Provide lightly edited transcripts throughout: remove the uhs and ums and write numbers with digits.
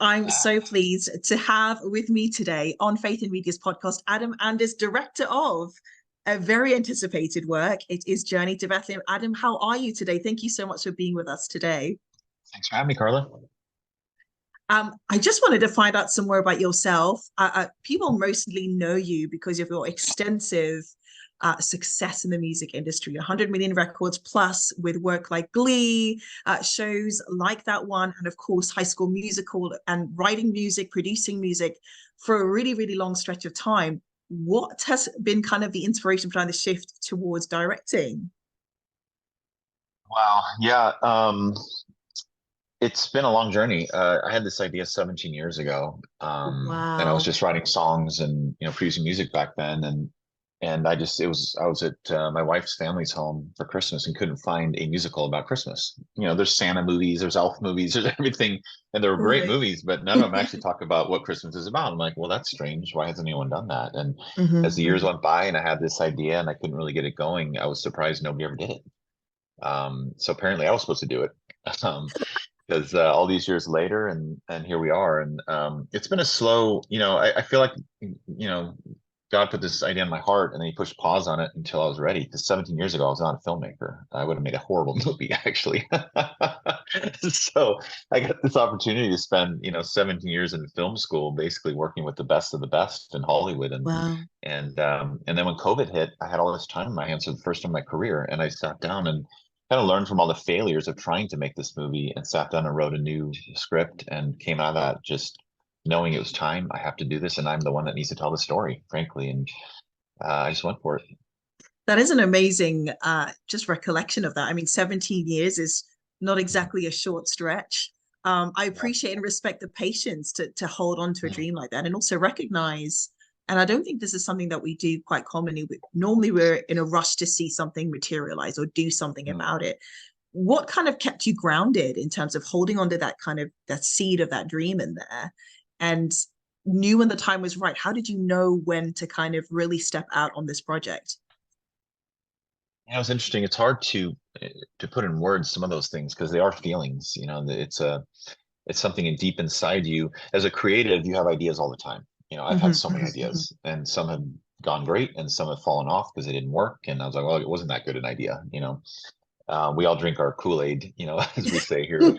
I'm so pleased to have with me today on Faith in Media's podcast, Adam Anders, director of a very anticipated work. It is Journey to Bethlehem. Adam, how are you today? Thank you so much for being with us today. Thanks for having me, Carla. I just wanted to find out some more about yourself. People mostly know you because of your extensive success in the music industry, 100 million records plus with work like Glee, shows like that one, and of course, High School Musical, and writing music, producing music for a really, really long stretch of time. What has been kind of the inspiration behind the shift towards directing? Wow. Yeah. It's been a long journey. I had this idea 17 years ago. And I was Wow. just writing songs and, producing music back then. And I was at my wife's family's home for Christmas and couldn't find a musical about Christmas. There's Santa movies, there's Elf movies, there's everything. And they were great Right. movies, but none of them actually talk about what Christmas is about. I'm like, well, that's strange. Why hasn't anyone done that? And as the years Hmm. went by and I had this idea and I couldn't really get it going, I was surprised nobody ever did it. So apparently I was supposed to do it. Um, because all these years later, and here we are, and it's been a slow. I feel like God put this idea in my heart, and then He pushed pause on it until I was ready. Because 17 years ago, I was not a filmmaker. I would have made a horrible movie, actually. So I got this opportunity to spend 17 years in film school, basically working with the best of the best in Hollywood, Wow. and then when COVID hit, I had all this time in my hands for the first time in my career, and I sat down and kind of learned from all the failures of trying to make this movie, and sat down and wrote a new script, and came out of that just knowing it was time. I have to do this, and I'm the one that needs to tell the story, frankly. And I just went for it. That is an amazing just recollection of that. I mean, 17 years is not exactly a short stretch. I Yeah. appreciate and respect the patience to hold on to a Mm. dream like that, and also recognize, and I don't think this is something that we do quite commonly. Normally we're in a rush to see something materialize or do something Mm. about it. What kind of kept you grounded in terms of holding on to that kind of that seed of that dream in there, and knew when the time was right? How did you know when to kind of really step out on this project? It's interesting. It's hard to put in words some of those things because they are feelings. It's something in deep inside you. As a creative, you have ideas all the time. I've had Mhm, so many mhm, mhm. ideas, and some have gone great, and some have fallen off because they didn't work. And I was like, well, it wasn't that good an idea. We all drink our Kool-Aid, as we say here.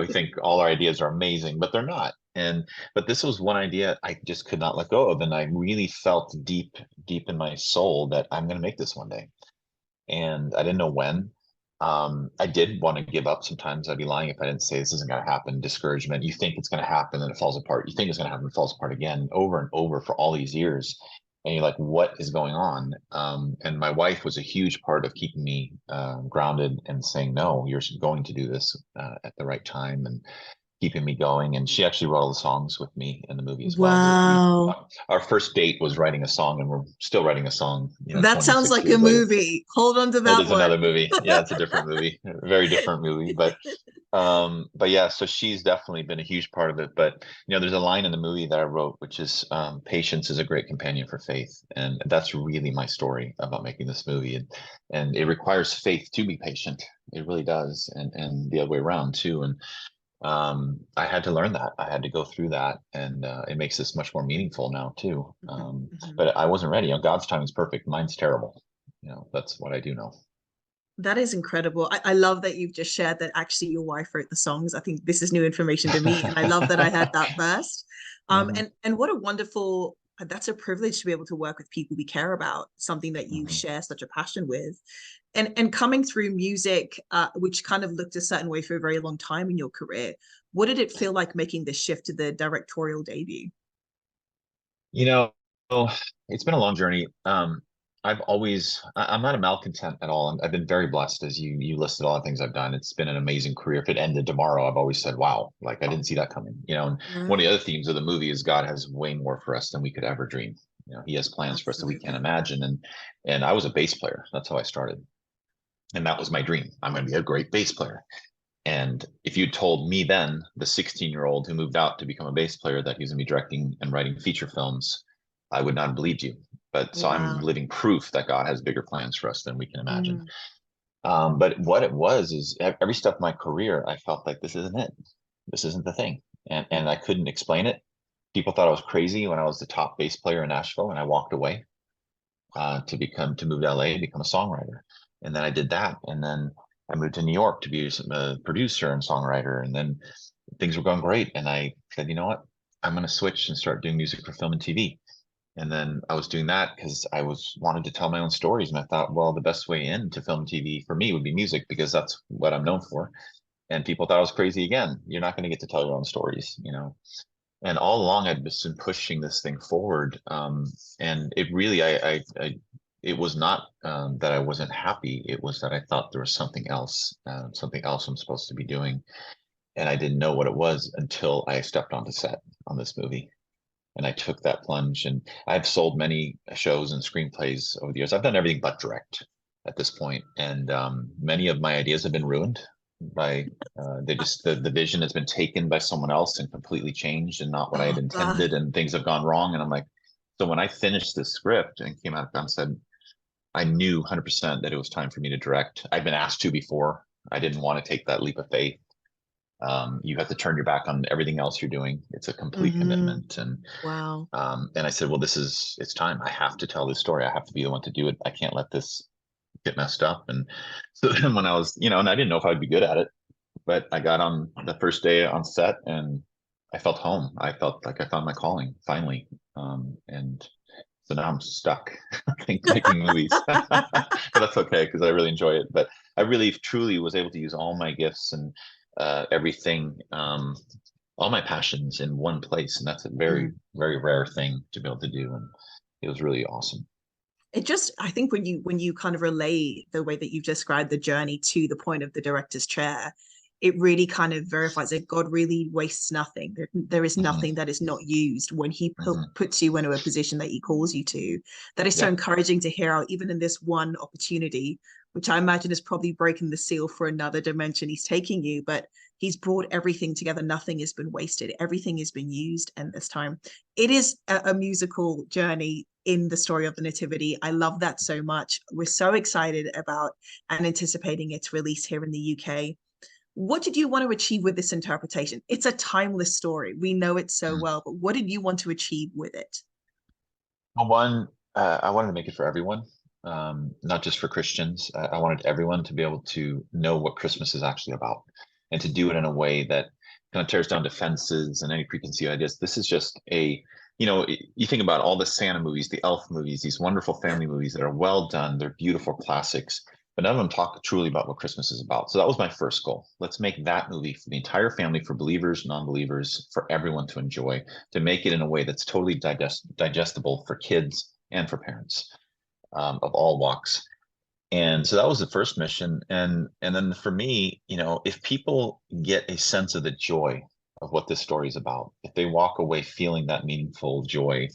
We think all our ideas are amazing, but they're not. But this was one idea I just could not let go of, and I really felt deep, deep in my soul that I'm going to make this one day, and I didn't know when. I did want to give up. Sometimes I'd be lying if I didn't say this isn't going to happen. Discouragement. You think it's going to happen, and it falls apart. You think it's going to happen, it falls apart again, over and over for all these years. And you're like, what is going on? And my wife was a huge part of keeping me grounded and saying, no, you're going to do this at the right time, and keeping me going. And she actually wrote all the songs with me in the movie as well. Wow. Our first date was writing a song, and we're still writing a song, That sounds 26 like a years later. movie. Hold on to It that is one. another movie. Yeah, it's a different movie, a very different movie. But yeah, so she's definitely been a huge part of it. But there's a line in the movie that I wrote, which is patience is a great companion for faith. And that's really my story about making this movie. And it requires faith to be patient. It really does. And the other way around too. And I had to learn that. I had to go through that, and it makes this much more meaningful now too. Mhm, mhm. But I wasn't ready. God's timing is perfect. Mine's terrible. That's what I do know. That is incredible. I love that you've just shared that actually your wife wrote the songs. I think this is new information to me, and I love that I had that first. Hmm. And what a wonderful, that's a privilege to be able to work with people we care about, something that you Hmm. share such a passion with. And coming through music, which kind of looked a certain way for a very long time in your career, what did it feel like making this shift to the directorial debut? You know, it's been a long journey. I'm not a malcontent at all. I've been very blessed, as you listed all the things I've done. It's been an amazing career. If it ended tomorrow, I've always said, wow, like I didn't see that coming. And one of the Right. other themes of the movie is God has way more for us than we could ever dream. He has plans for us that we can't Absolutely. imagine. And I was a bass player. That's how I started. And that was my dream. I'm going to be a great bass player. And if you told me then, the 16-year-old who moved out to become a bass player, that he's going to be directing and writing feature films, I would not have believed you. But so I'm Wow. living proof that God has bigger plans for us than we can imagine. Mm, But what it was is every step of my career, I felt like this isn't it. This isn't the thing. and I couldn't explain it. People thought I was crazy when I was the top bass player in Nashville, and I walked away to move to LA, become a songwriter. And then I did that. And then I moved to New York to be a producer and songwriter. And then things were going great. And I said, you know what? I'm going to switch and start doing music for film and TV. And then I was doing that because I wanted to tell my own stories. And I thought, well, the best way into film and TV for me would be music, because that's what I'm known for. And people thought I was crazy again. You're not going to get to tell your own stories, you know? And all along I'd just been pushing this thing forward. And it really, it was not that I wasn't happy. It was that I thought there was something else I'm supposed to be doing. And I didn't know what it was until I stepped onto set on this movie. And I took that plunge, and I've sold many shows and screenplays over the years. I've done everything but direct at this point. And many of my ideas have been ruined by the vision has been taken by someone else and completely changed, and not what I had intended, and things have gone wrong. And I'm like, so when I finished this script and came out and said, I knew 100% that it was time for me to direct. I'd been asked to before. I didn't want to take that leap of faith. You have to turn your back on everything else you're doing. It's a complete commitment. And wow. And I said, well, it's time. I have to tell this story. I have to be the one to do it. I can't let this get messed up. And so then when I was, and I didn't know if I'd be good at it, but I got on the first day on set and I felt home. I felt like I found my calling finally. And so now I'm stuck making movies, but that's okay, because I really enjoy it. But I really truly was able to use all my gifts and everything, all my passions in one place. And that's a very, very rare thing to be able to do. And it was really awesome. I think when you kind of relay the way that you've described the journey to the point of the director's chair, it really kind of verifies that God really wastes nothing. There is nothing that is not used when he puts you into a position that he calls you to. That is so encouraging to hear out, even in this one opportunity, which I imagine is probably breaking the seal for another dimension he's taking you, but he's brought everything together. Nothing has been wasted. Everything has been used. And this time it is a musical journey in the story of the Nativity. I love that so much. We're so excited about and anticipating its release here in the UK. What did you want to achieve with this interpretation? It's a timeless story. We know it so well, but what did you want to achieve with it? Well, one, I wanted to make it for everyone, not just for Christians. I wanted everyone to be able to know what Christmas is actually about, and to do it in a way that kind of tears down defenses and any preconceived ideas. This is just you think about all the Santa movies, the Elf movies, these wonderful family movies that are well done. They're beautiful classics, but none of them talk truly about what Christmas is about. So that was my first goal. Let's make that movie for the entire family, for believers, non-believers, for everyone to enjoy, to make it in a way that's totally digestible for kids and for parents of all walks. And so that was the first mission. And then for me, if people get a sense of the joy of what this story is about, if they walk away feeling that meaningful joy,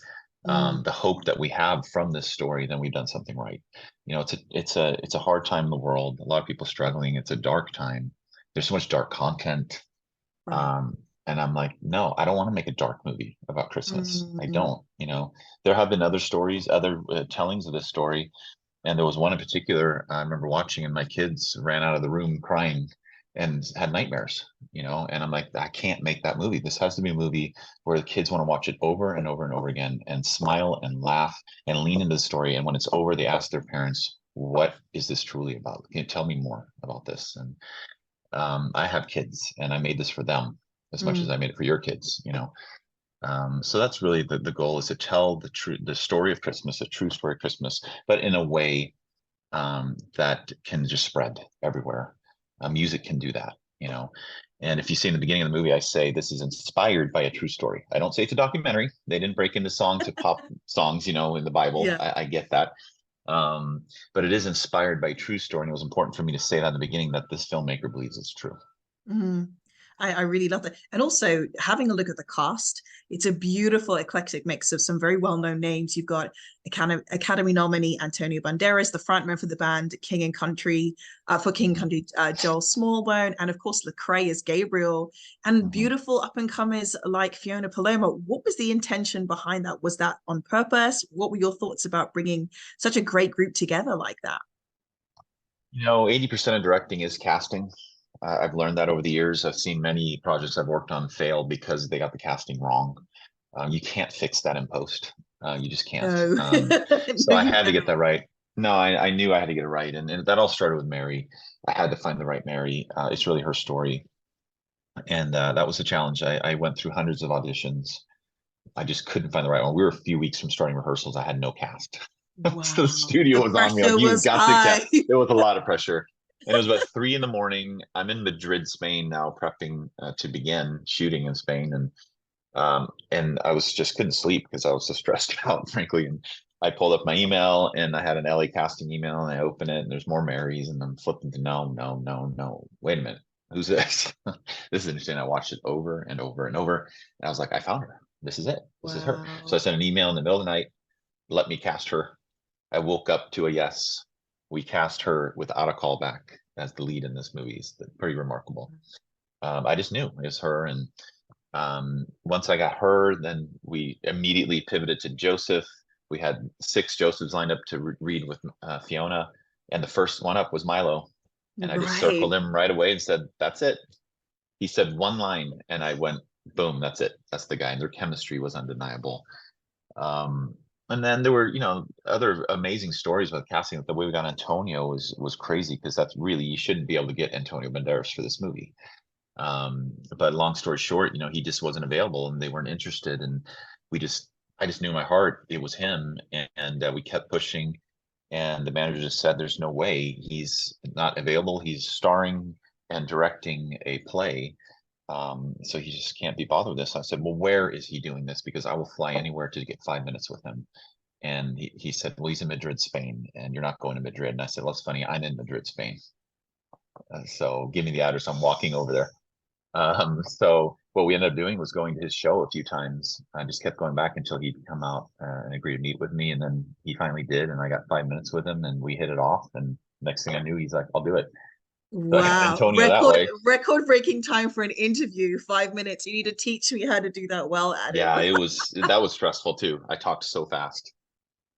the hope that we have from this story, then we've done something right. It's a hard time in the world. A lot of people struggling. It's a dark time. There's so much dark content. Right. And I'm like, no, I don't want to make a dark movie about Christmas. I don't. There have been other stories, other tellings of this story. And there was one in particular I remember watching, and my kids ran out of the room crying and had nightmares, and I'm like, I can't make that movie. This has to be a movie where the kids want to watch it over and over and over again and smile and laugh and lean into the story. And when it's over, they ask their parents, what is this truly about? Can you tell me more about this? And I have kids, and I made this for them as much as I made it for your kids, so that's really the goal, is to tell the story of Christmas, a true story of Christmas, but in a way that can just spread everywhere. Music can do that, And if you see in the beginning of the movie, I say this is inspired by a true story. I don't say it's a documentary. They didn't break into songs to pop songs, in the Bible. Yeah. I get that. But it is inspired by a true story. And it was important for me to say that in the beginning, that this filmmaker believes it's true. I really love that. And also having a look at the cast, it's a beautiful eclectic mix of some very well-known names. You've got Academy nominee Antonio Banderas, the frontman for the band King and Country, Joel Smallbone, and of course Lecrae as Gabriel, and beautiful up-and-comers like Fiona Paloma. What was the intention behind that? Was that on purpose? What were your thoughts about bringing such a great group together like that? 80% of directing is casting. I've learned that over the years. I've seen many projects I've worked on fail because they got the casting wrong. You can't fix that in post. You just can't. No. So No, I you had to get that cannot. right. No, I knew I had to get it right. And that all started with Mary. I had to find the right Mary. It's really her story. And that was a challenge. I went through hundreds of auditions. I just couldn't find the right one. We were a few weeks from starting rehearsals. I had no cast. So the Wow. studio The was on me like, pressure you've was got to high. cast. There was a lot of pressure. And it was about 3 in the morning. I'm in Madrid, Spain now, prepping to begin shooting in Spain. And I was just couldn't sleep because I was so stressed out, frankly. And I pulled up my email and I had an LA casting email and I open it and there's more Marys and I'm flipping to no, no, no, no. Wait a minute. Who's this? This is interesting. I watched it over and over and over. And I was like, I found her. This is it. This is her. So I Wow. sent an email in the middle of the night. Let me cast her. I woke up to a yes. We cast her without a callback as the lead in this movie. It's pretty remarkable. I just knew it was her. And once I got her, then we immediately pivoted to Joseph. We had 6 Josephs lined up to read with Fiona. And the first one up was Milo. And I just Right. circled him right away and said, that's it. He said one line and I went, boom, that's it. That's the guy. And their chemistry was undeniable. Um, and then there were, other amazing stories about casting. The way we got Antonio was crazy because that's really, you shouldn't be able to get Antonio Banderas for this movie. But long story short, he just wasn't available and they weren't interested. And I just knew in my heart it was him. And we kept pushing. And the manager just said, there's no way he's not available. He's starring and directing a play. So he just can't be bothered with this. I said, well, where is he doing this? Because I will fly anywhere to get 5 minutes with him. And he said, well, he's in Madrid, Spain, and you're not going to Madrid. And I said, well, it's funny. I'm in Madrid, Spain. So give me the address. I'm walking over there. So what we ended up doing was going to his show a few times. I just kept going back until he'd come out and agree to meet with me. And then he finally did. And I got 5 minutes with him and we hit it off. And next thing I knew, he's like, I'll do it. So I got Wow. Antonio that way. Record breaking time for an interview, 5 minutes. You need to teach me how to do that well, Adam. Yeah, that was stressful too. I talked so fast.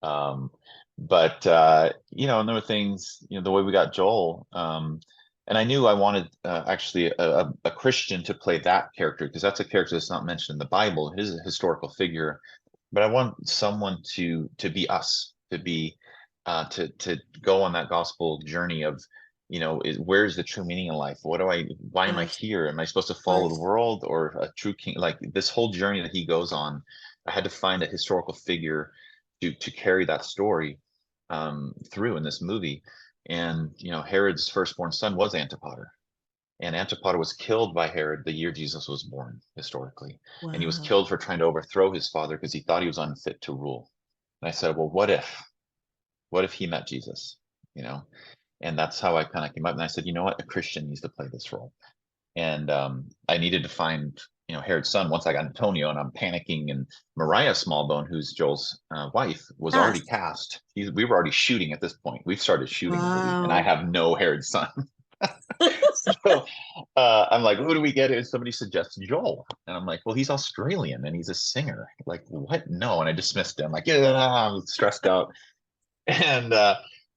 Um, but and there were things, the way we got Joel, and I knew I wanted actually a Christian to play that character because that's a character that's not mentioned in the Bible. It is a historical figure, but I want someone to be us, to be to go on that gospel journey of, where's the true meaning in life? Why am I Yes, here? Am I supposed to follow the yes. world or a true king? Like this whole journey that he goes on, I had to find a historical figure to carry that story through in this movie. And Herod's firstborn son was Antipater, and Antipater was killed by Herod the year Jesus was born historically, and he was Wow. killed for trying to overthrow his father because he thought he was unfit to rule. And I said, well, what if he met Jesus? You know, and that's how I kind of came up. And I said, you know what, a Christian needs to play this role. And I needed to find Herod's son. Once I got Antonio, and I'm panicking, and Mariah Smallbone, who's Joel's wife, was already Yes. cast. We were already shooting at this point. We've started shooting the movie, and I Wow. have no Herod's son. So I'm like, who do we get? And somebody suggests Joel, and I'm like, well, he's Australian and he's a singer. Like, what? No, and I dismissed him. Like, yeah, I'm stressed out. And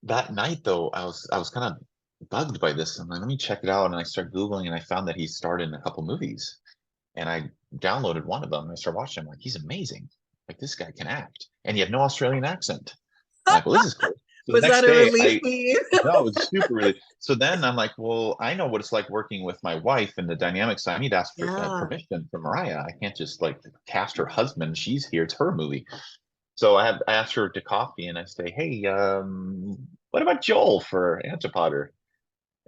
that night, though, I was kind of bugged by this. I'm like, let me check it out. And I started Googling and I found that he starred in a couple movies. And I downloaded one of them and I started watching him. Like, he's amazing. Like, this guy can act. And he had no Australian accent. I'm like, well, this is cool. So the Was that next a day, relief for you? no, it was super really. So then I'm like, well, I know what it's like working with my wife and the dynamics. I need to ask for Yeah. permission from Mariah. I can't just like cast her husband. She's here. It's her movie. So I asked her to coffee and I say, hey, what about Joel for Antipater?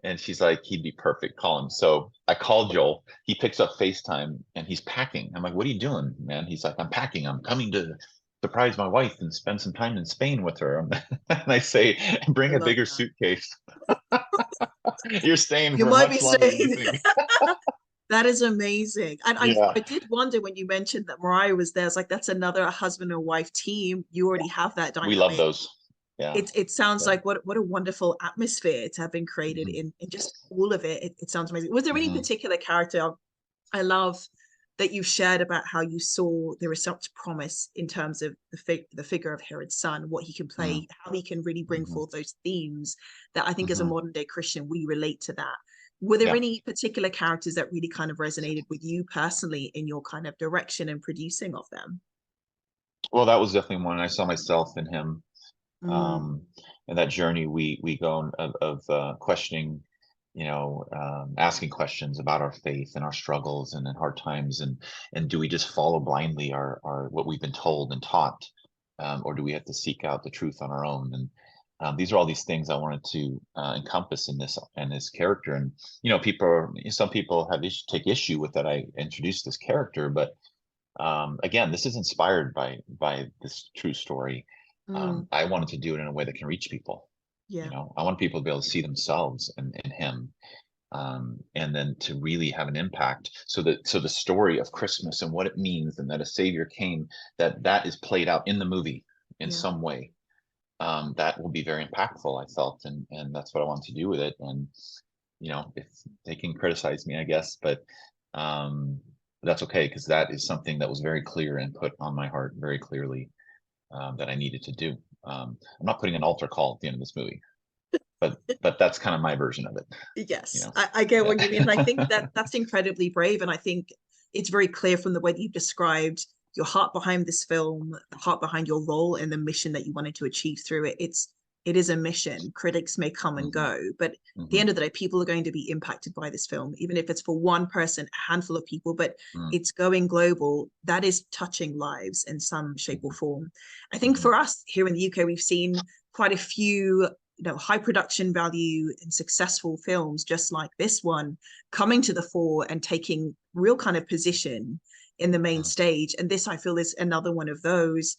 And she's like, he'd be perfect. Call him. So I called Joel. He picks up FaceTime and he's packing. I'm like, what are you doing, man? He's like, I'm packing. I'm coming to surprise my wife and spend some time in Spain with her. And I say, I bring a love bigger that. suitcase. You're staying You for might be much longer than you saying think. that is amazing. And Yeah. I did wonder when you mentioned that Mariah was there, it's like that's another husband and wife team. You already have that We love dynamic. those. Yeah. It sounds Yeah. like what a wonderful atmosphere to have been created Mhm. in just all of it. It sounds amazing. Was there any Mhm. particular character? I love that you shared about how you saw there is such promise in terms of the figure of Herod's son, what he can Mhm. play, how he can really bring Mhm. forth those themes that I think as a Mhm. modern day Christian we relate to that. Were there Yeah. any particular characters that really kind of resonated with you personally in your kind of direction and producing of them? Well, that was definitely one. I saw myself in him. Mm, Um, and that journey we go on of questioning, asking questions about our faith and our struggles and in hard times, and do we just follow blindly our what we've been told and taught, or do we have to seek out the truth on our own? And these are all these things I wanted to encompass in this character. And some people take issue with that I introduced this character, but again, this is inspired by this true story. mm, I wanted to do it in a way that can reach people. yeah, I want people to be able to see themselves in him, and then to really have an impact. So the story of Christmas and what it means, and that a Savior came, that is played out in the movie in yeah, some way. That will be very impactful, I felt, and that's what I wanted to do with it. And if they can criticize me, I guess, but um, that's okay, because that is something that was very clear and put on my heart very clearly, that I needed to do. I'm not putting an altar call at the end of this movie, but that's kind of my version of it. yes, I get Yeah. what you mean. And I think that that's incredibly brave. And I think it's very clear from the way that you've described your heart behind this film, the heart behind your role and the mission that you wanted to achieve through it. It is a mission. Critics may come and Hmm. go, but at the Hmm. end of the day, people are going to be impacted by this film, even if it's for one person, a handful of people, but Hmm. it's going global. That is touching lives in some shape or form. I think Hmm. for us here in the UK, we've seen quite a few high production value and successful films just like this one coming to the fore and taking real kind of position in the main stage. And this, I feel, is another one of those.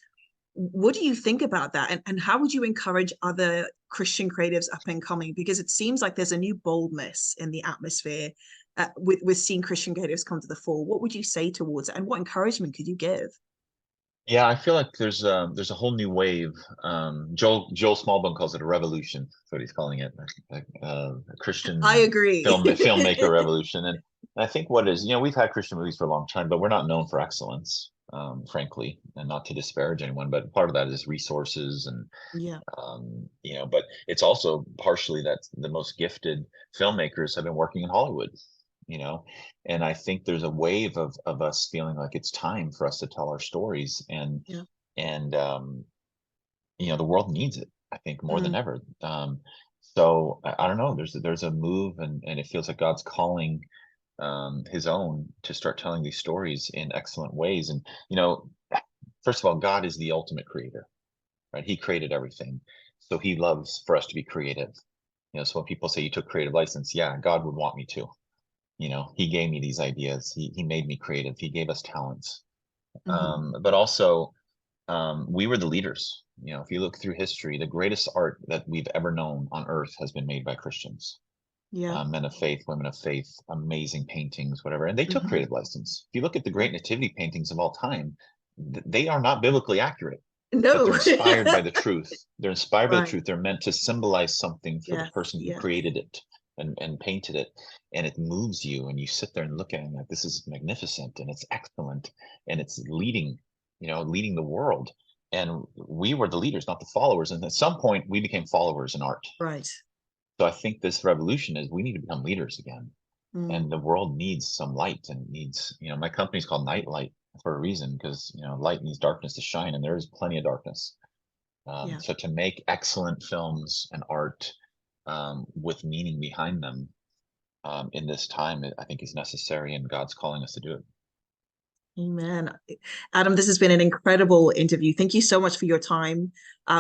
What do you think about that? And how would you encourage other Christian creatives up and coming? Because it seems like there's a new boldness in the atmosphere with seeing Christian creatives come to the fore. What would you say towards it? And what encouragement could you give? Yeah, I feel like there's a whole new wave. Joel Smallbone calls it a revolution. That's what he's calling it, a I Christian agree. filmmaker revolution. And I think what is, we've had Christian movies for a long time, but we're not known for excellence, frankly, and not to disparage anyone. But part of that is resources, and Yeah. but it's also partially that the most gifted filmmakers have been working in Hollywood, you know, and I think there's a wave of us feeling like it's time for us to tell our stories, Yeah. and the world needs it, I think, more than Mm, ever. So I don't know, there's a move, and it feels like God's calling his own to start telling these stories in excellent ways. And first of all, God is the ultimate creator, right? He created everything. So he loves for us to be creative. So when people say you took creative license, yeah, God would want me to. He gave me these ideas. He made me creative. He gave us talents. mhm. But also, we were the leaders. If you look through history, the greatest art that we've ever known on earth has been made by Christians. Yeah. Men of faith, women of faith, amazing paintings, whatever. And they took Mhm. creative license. If you look at the Yeah. great nativity paintings of all time, they are not biblically accurate, but No. they're inspired by the truth. They're inspired by the Right. truth. They're meant to symbolize something for the Yes. person who Yes. created it and painted it. And it moves you, and you sit there and look at it, and like, this is magnificent, and it's excellent, and it's leading the world. And we were the leaders, not the followers. And at some point, we became followers in art. Right. So I think this revolution is we need to become leaders again, Mm, and the world needs some light, and needs, my company's called Nightlight for a reason, because light needs darkness to shine, and there is plenty of darkness. yeah. So to make excellent films and art, with meaning behind them, in this time, I think is necessary, and God's calling us to do it. Amen. Adam, this has been an incredible interview. Thank you so much for your time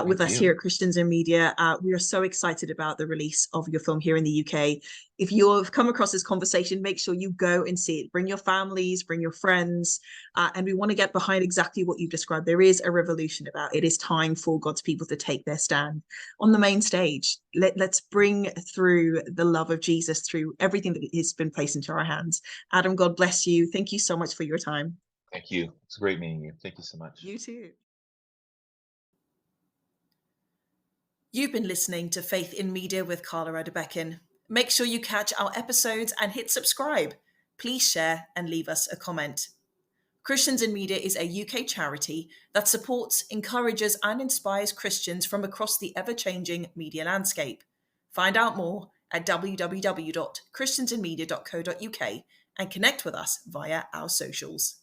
with Thank us here you. at Christians in Media. We are so excited about the release of your film here in the UK. If you've come across this conversation, make sure you go and see it. Bring your families, bring your friends, and we want to get behind exactly what you described. There is a revolution about it. It is time for God's people to take their stand on the main stage. Let's bring through the love of Jesus through everything that has been placed into our hands. Adam, God bless you. Thank you so much for your time. Thank you. It's great meeting you. Thank you so much. You too. You've been listening to Faith in Media with Carla Adebekun. Make sure you catch our episodes and hit subscribe. Please share and leave us a comment. Christians in Media is a UK charity that supports, encourages, and inspires Christians from across the ever changing media landscape. Find out more at www.christiansinmedia.co.uk and connect with us via our socials.